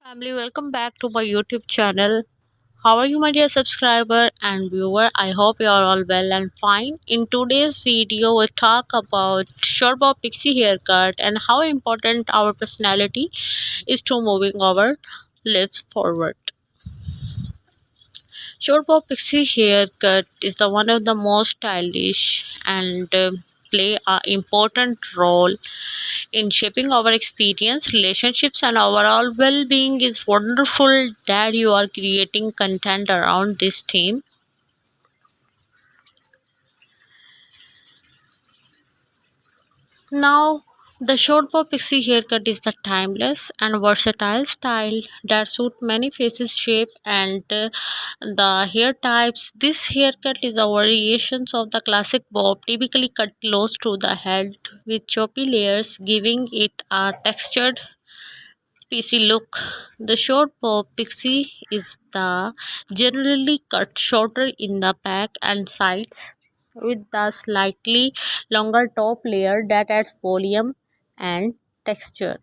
Family, welcome back to my YouTube channel. How are you, my dear subscriber and viewer? I hope you are all well and fine. In today's video, we talk about short bob pixie haircut and how important our personality is to moving our lives forward. Short bob pixie haircut is the one of the most stylish and play a important role in shaping our experience, relationships, and overall well being. Is wonderful that you are creating content around this theme. Now, the short bob pixie haircut is the timeless and versatile style that suits many faces, shape, and the hair types. This haircut is a variation of the classic bob, typically cut close to the head with choppy layers, giving it a textured Pixie look. The short bob pixie is the generally cut shorter in the back and sides with the slightly longer top layer that adds volume and texture.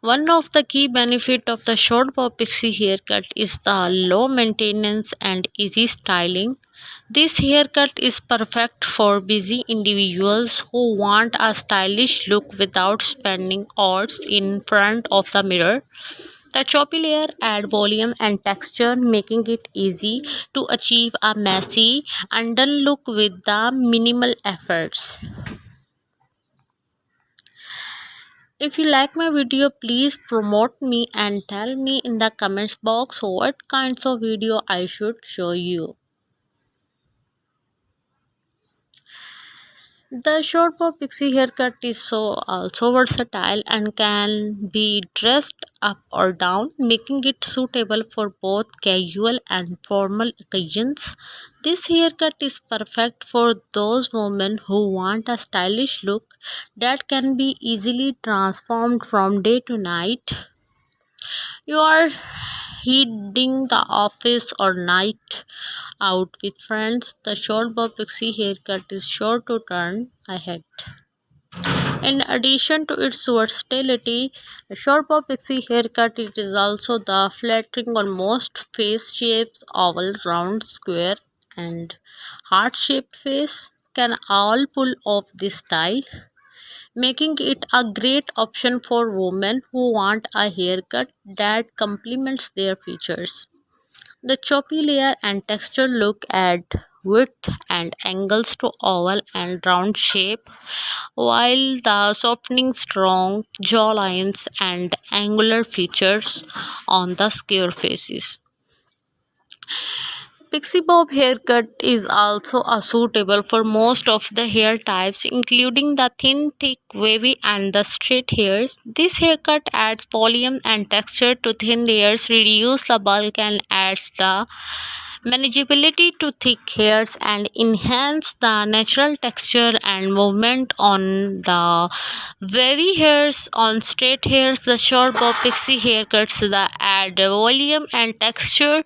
One of the key benefits of the short bob pixie haircut is the low maintenance and easy styling. This haircut is perfect for busy individuals who want a stylish look without spending hours in front of the mirror. The choppy layer add volume and texture, making it easy to achieve a messy, undone look with the minimal efforts. If you like my video, please promote me and tell me in the comments box what kinds of video I should show you. The short bob pixie haircut is also versatile and can be dressed up or down, making it suitable for both casual and formal occasions. This haircut is perfect for those women who want a stylish look that can be easily transformed from day to night. You are heading the office or night out with friends, the short bob pixie haircut is sure to turn ahead. In addition to its versatility, the short bob pixie haircut it is also the flattering on most face shapes, oval, round, square, and heart-shaped face can all pull off this style, making it a great option for women who want a haircut that complements their features. The choppy layer and texture look add width and angles to oval and round shape, while the softening strong jawlines and angular features on the square faces. Pixie bob haircut is also suitable for most of the hair types, including the thin, thick, wavy, and the straight hairs. This haircut adds volume and texture to thin layers, reduces the bulk, and adds the manageability to thick hairs and enhance the natural texture and movement on the wavy hairs. On straight hairs, the short bob pixie haircuts the add volume and texture,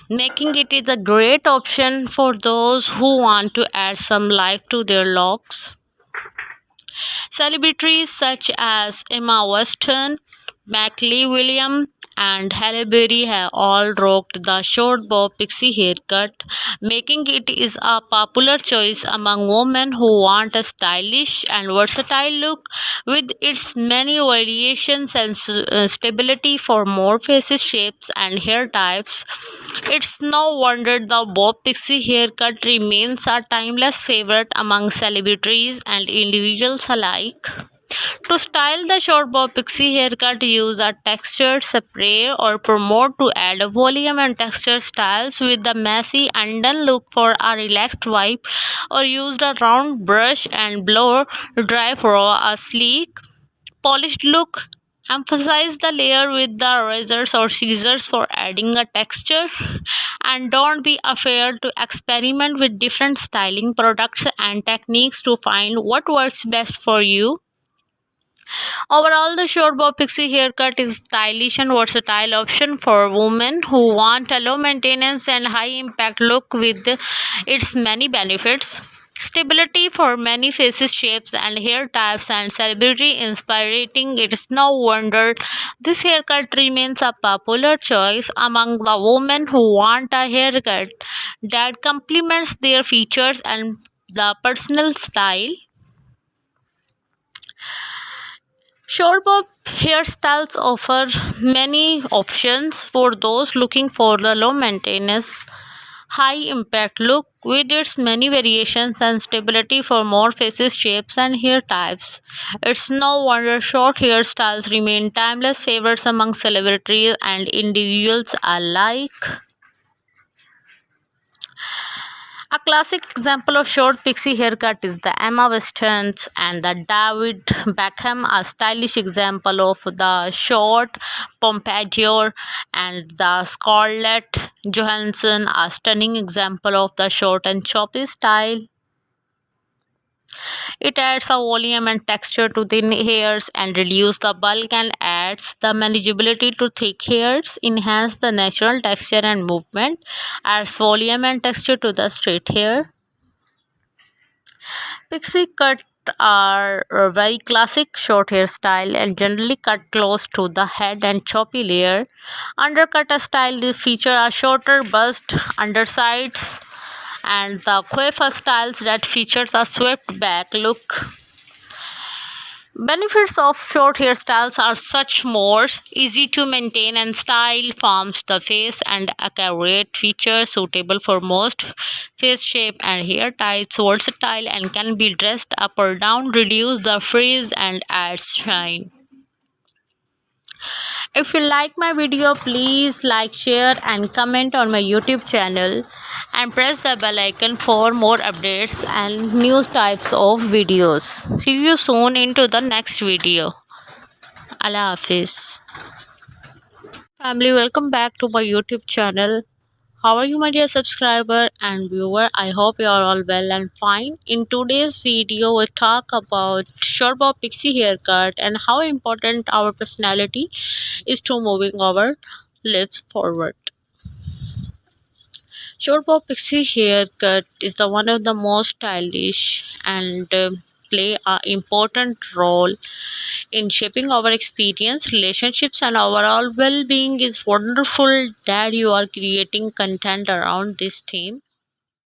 making it is a great option for those who want to add some life to their locks. Celebrities such as Emma Watson, Mackley William, and Halle Berry have all rocked the short bob pixie haircut, making it is a popular choice among women who want a stylish and versatile look. With its many variations and stability for more faces, shapes, and hair types, it's no wonder the bob pixie haircut remains a timeless favorite among celebrities and individuals alike. To style the short bob pixie haircut, use a textured spray or promote to add volume and texture styles with the messy undone look for a relaxed vibe, or use a round brush and blow dry for a sleek, polished look. Emphasize the layer with the razors or scissors for adding a texture, and don't be afraid to experiment with different styling products and techniques to find what works best for you. Overall, the short bob pixie haircut is a stylish and versatile option for women who want a low maintenance and high impact look with its many benefits. Stability for many faces, shapes, and hair types, and celebrity inspiring. It's no wonder this haircut remains a popular choice among the women who want a haircut that complements their features and the personal style. Short bob hairstyles offer many options for those looking for the low maintenance, high impact look with its many variations and stability for more faces, shapes, and hair types. It's no wonder short hairstyles remain timeless favorites among celebrities and individuals alike. A classic example of short pixie haircut is the Emma Watson's and the David Beckham, a stylish example of the short pompadour, and the Scarlett Johansson, a stunning example of the short and choppy style. It adds a volume and texture to thin hairs and reduces the bulk and adds the manageability to thick hairs, enhance the natural texture and movement, adds volume and texture to the straight hair. Pixie cut are a very classic short hairstyle and generally cut close to the head and choppy layer. Undercut style they feature a shorter bust, undersides, and the coiffure styles that features a swept back look. Benefits of short hairstyles are such more easy to maintain and style forms the face and accurate features suitable for most face shape and hair types, versatile and can be dressed up or down, reduce the frizz and adds shine. If you like my video, please like, share and comment on my YouTube channel and press the bell icon for more updates and new types of videos. See you soon into the next video. Allah Hafiz. Family, welcome back to my YouTube channel. How are you, my dear subscriber and viewer? I hope you are all well and fine. In today's video, we talk about short bob pixie haircut and how important our personality is to moving our lips forward. Short bob pixie haircut is the one of the most stylish and play a important role in shaping our experience, relationships, and overall well-being. Is wonderful that you are creating content around this theme.